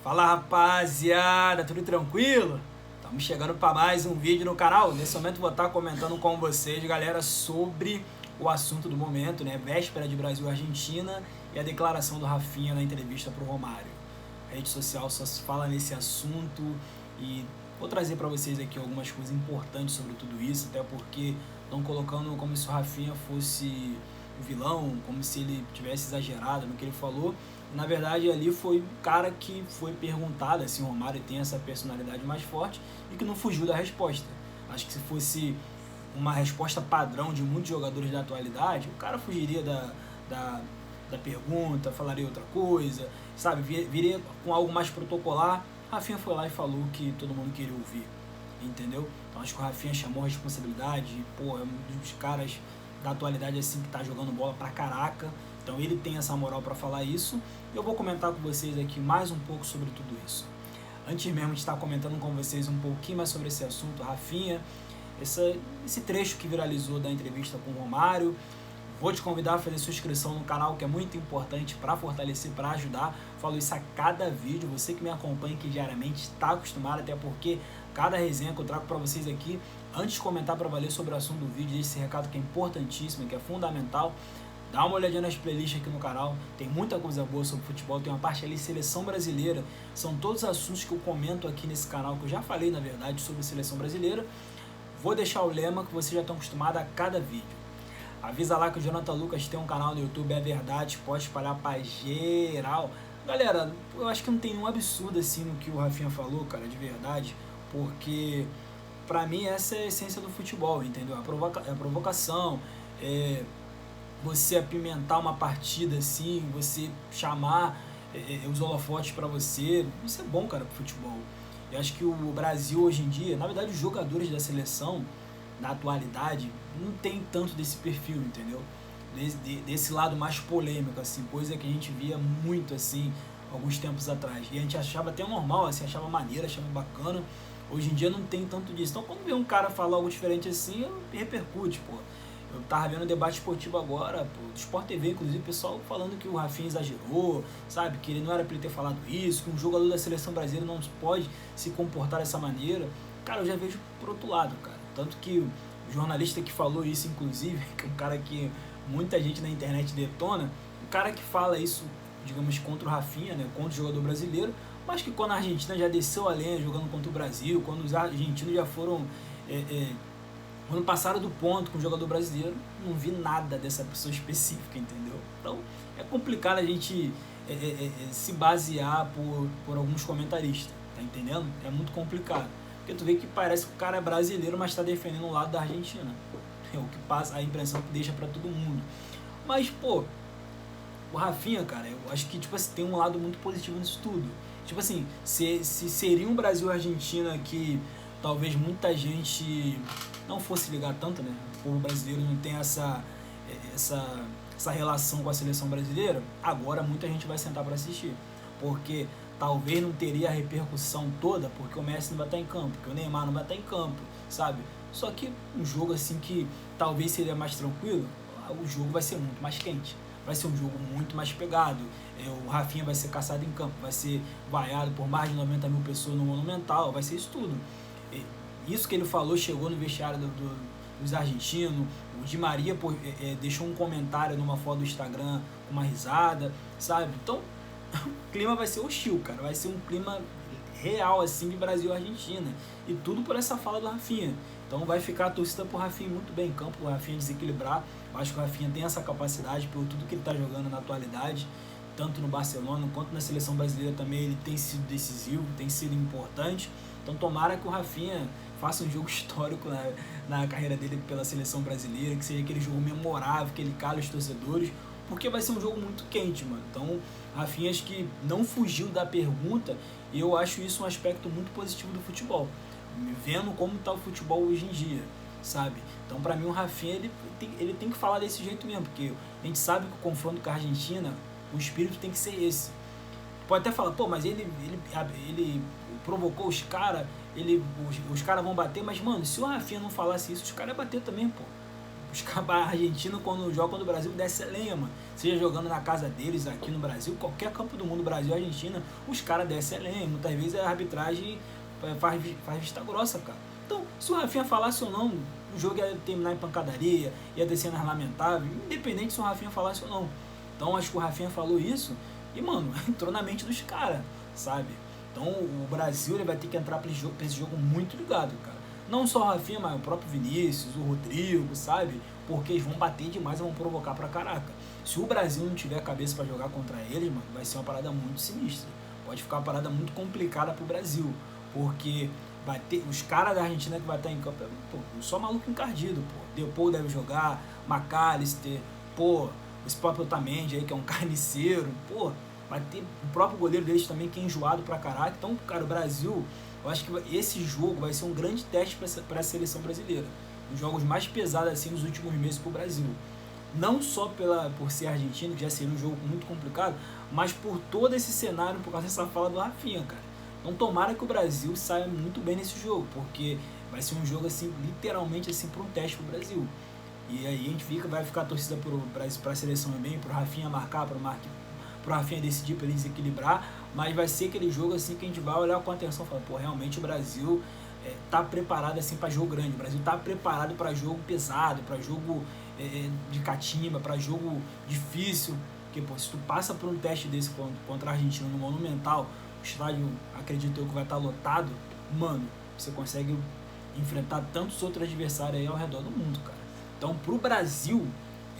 Fala rapaziada, tudo tranquilo? Estamos chegando para mais um vídeo no canal. Nesse momento vou estar comentando com vocês, galera, sobre o assunto do momento, né? Véspera de Brasil e Argentina e a declaração do Rafinha na entrevista para o Romário. A rede social só se fala nesse assunto e vou trazer para vocês aqui algumas coisas importantes sobre tudo isso, até porque estão colocando como se o Rafinha fosse o vilão, como se ele tivesse exagerado no que ele falou. Na verdade, ali foi o cara que foi perguntado se o Romário tem essa personalidade mais forte e que não fugiu da resposta. Acho que se fosse uma resposta padrão de muitos jogadores da atualidade, o cara fugiria da pergunta, falaria outra coisa, sabe? Viria com algo mais protocolar. Rafinha foi lá e falou o que todo mundo queria ouvir, entendeu? Então acho que o Rafinha chamou a responsabilidade, pô, é um dos caras da atualidade assim que tá jogando bola pra caraca. Então ele tem essa moral para falar isso. Eu vou comentar com vocês aqui mais um pouco sobre tudo isso. Antes mesmo de estar comentando com vocês um pouquinho mais sobre esse assunto, Rafinha, esse trecho que viralizou da entrevista com o Romário, vou te convidar a fazer sua inscrição no canal, que é muito importante para fortalecer, para ajudar. Falo isso a cada vídeo, você que me acompanha aqui diariamente está acostumado, até porque cada resenha que eu trago para vocês aqui, antes de comentar para valer sobre o assunto do vídeo, esse recado que é importantíssimo, que é fundamental. Dá uma olhadinha nas playlists aqui no canal, tem muita coisa boa sobre futebol, tem uma parte ali seleção brasileira, são todos os assuntos que eu comento aqui nesse canal, que eu já falei na verdade sobre seleção brasileira. Vou deixar o lema que vocês já estão acostumados a cada vídeo. Avisa lá que o Jonathan Lucas tem um canal no YouTube, é verdade, pode espalhar pra geral. Galera, eu acho que não tem nenhum absurdo assim no que o Rafinha falou, cara, de verdade, porque pra mim essa é a essência do futebol, entendeu? A provocação, você apimentar uma partida assim, você chamar os holofotes para você, isso é bom, cara, pro futebol. Eu acho que o Brasil hoje em dia, na verdade os jogadores da seleção, na atualidade, não tem tanto desse perfil, entendeu? Desse lado mais polêmico, assim, coisa que a gente via muito, assim, alguns tempos atrás. E a gente achava até normal, assim, achava maneiro, achava bacana. Hoje em dia não tem tanto disso. Então quando vê um cara falar algo diferente assim, repercute, pô. Eu tava vendo o debate esportivo agora, pô, do Sport TV, inclusive, o pessoal falando que o Rafinha exagerou, sabe? Que ele não era pra ele ter falado isso, que um jogador da seleção brasileira não pode se comportar dessa maneira. Cara, eu já vejo por outro lado, cara. Tanto que o jornalista que falou isso, inclusive, que é um cara que muita gente na internet detona, o cara que fala isso, digamos, contra o Rafinha, né? Contra o jogador brasileiro, mas que quando a Argentina já desceu a lenha jogando contra o Brasil, quando os argentinos já foram... quando passaram do ponto com o jogador brasileiro, não vi nada dessa pessoa específica, entendeu? Então é complicado a gente se basear por alguns comentaristas, tá entendendo? É muito complicado, porque tu vê que parece que o cara é brasileiro, mas está defendendo o lado da Argentina. É o que passa, a impressão que deixa para todo mundo. Mas, pô, o Rafinha, cara, eu acho que tipo assim, tem um lado muito positivo nisso tudo. Tipo assim, se seria um Brasil e Argentina que talvez muita gente não fosse ligar tanto, né? O povo brasileiro não tem essa relação com a seleção brasileira. Agora muita gente vai sentar para assistir, porque talvez não teria a repercussão toda, porque o Messi não vai estar em campo, porque o Neymar não vai estar em campo, sabe? Só que um jogo assim que talvez seria mais tranquilo, o jogo vai ser muito mais quente. Vai ser um jogo muito mais pegado. O Rafinha vai ser caçado em campo, vai ser vaiado por mais de 90 mil pessoas no Monumental, vai ser isso tudo. Isso que ele falou chegou no vestiário dos argentinos. O Di Maria deixou um comentário numa foto do Instagram com uma risada, sabe? Então o clima vai ser hostil, cara. Vai ser um clima real assim de Brasil e Argentina. E tudo por essa fala do Rafinha. Então vai ficar a torcida pro Rafinha muito bem em campo, o Rafinha desequilibrar. Eu acho que o Rafinha tem essa capacidade por tudo que ele está jogando na atualidade, tanto no Barcelona quanto na seleção brasileira também. Ele tem sido decisivo, tem sido importante. Então tomara que o Rafinha faça um jogo histórico na carreira dele pela seleção brasileira, que seja aquele jogo memorável, que ele cala os torcedores, porque vai ser um jogo muito quente, mano. Então Rafinha acho que não fugiu da pergunta, e eu acho isso um aspecto muito positivo do futebol, vendo como está o futebol hoje em dia, sabe? Então pra mim o Rafinha ele tem que falar desse jeito mesmo, porque a gente sabe que o confronto com a Argentina, o espírito tem que ser esse. Pode até falar, pô, mas ele provocou os caras, os caras vão bater, mas mano, se o Rafinha não falasse isso, os caras iam bater também, pô. A Argentina, quando joga contra o Brasil, desce a lenha, mano. Seja jogando na casa deles, aqui no Brasil, qualquer campo do mundo, Brasil e Argentina, os caras descem a lenha. Muitas vezes a arbitragem faz vista grossa, cara. Então, se o Rafinha falasse ou não, o jogo ia terminar em pancadaria, ia ter cenas lamentáveis, independente se o Rafinha falasse ou não. Então, acho que o Rafinha falou isso e, mano, entrou na mente dos caras, sabe? Então, o Brasil ele vai ter que entrar pra esse jogo muito ligado, cara. Não só o Rafinha, mas o próprio Vinícius, o Rodrigo, sabe? Porque eles vão bater demais e vão provocar pra caraca. Se o Brasil não tiver cabeça pra jogar contra eles, mano, vai ser uma parada muito sinistra. Pode ficar uma parada muito complicada pro Brasil. Porque vai ter os caras da Argentina que vai estar em campo, pô, só maluco encardido, pô. Depou deve jogar, McAllister, pô, esse próprio Otamendi aí, que é um carniceiro, pô. Vai ter o próprio goleiro deles também, que é enjoado pra caraca. Então, cara, o Brasil, eu acho que esse jogo vai ser um grande teste para a seleção brasileira. Os jogos mais pesados assim nos últimos meses para o Brasil. Não só por ser argentino, que já seria um jogo muito complicado, mas por todo esse cenário, por causa dessa fala do Rafinha, cara. Então tomara que o Brasil saia muito bem nesse jogo, porque vai ser um jogo assim, literalmente assim, para um teste para o Brasil. E aí a gente vai ficar torcida para a seleção também, para o Rafinha marcar, para o Rafinha decidir, para ele desequilibrar, mas vai ser aquele jogo assim que a gente vai olhar com atenção e falar, pô, realmente o Brasil tá preparado assim para jogo grande, o Brasil tá preparado para jogo pesado, para jogo de catimba, para jogo difícil, porque pô, se tu passa por um teste desse contra a Argentina no Monumental, o estádio, acredito eu, que vai estar lotado, mano, você consegue enfrentar tantos outros adversários aí ao redor do mundo, cara. Então pro Brasil,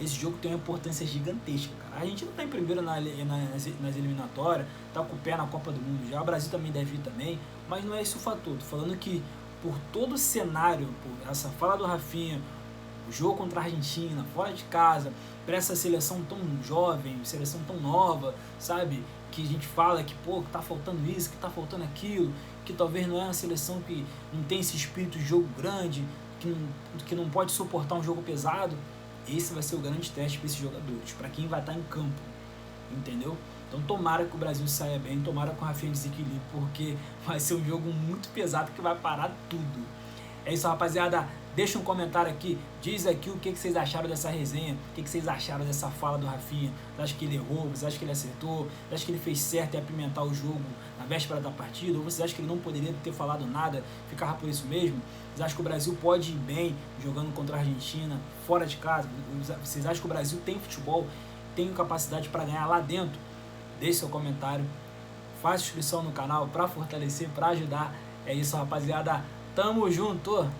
esse jogo tem uma importância gigantesca, cara. A gente não tá em primeiro nas eliminatórias, tá com o pé na Copa do Mundo já, o Brasil também deve ir também, mas não é esse o fator. Tô falando que por todo o cenário, por essa fala do Rafinha, o jogo contra a Argentina, fora de casa, para essa seleção tão jovem, seleção tão nova, sabe? Que a gente fala que, pô, que tá faltando isso, que tá faltando aquilo, que talvez não é uma seleção que não tem esse espírito de jogo grande, que não pode suportar um jogo pesado. Esse vai ser o grande teste para esses jogadores, para quem vai estar em campo, entendeu? Então tomara que o Brasil saia bem, tomara que o Rafinha desequilibre, porque vai ser um jogo muito pesado que vai parar tudo. É isso, rapaziada. Deixa um comentário aqui, diz aqui o que vocês acharam dessa resenha, o que vocês acharam dessa fala do Rafinha. Você acha que ele errou, você acha que ele acertou, você acha que ele fez certo em apimentar o jogo na véspera da partida, ou você acha que ele não poderia ter falado nada, ficava por isso mesmo? Vocês acham que o Brasil pode ir bem jogando contra a Argentina, fora de casa? Vocês acham que o Brasil tem futebol, tem capacidade para ganhar lá dentro? Deixe seu comentário, faça inscrição no canal para fortalecer, para ajudar. É isso, rapaziada. Tamo junto!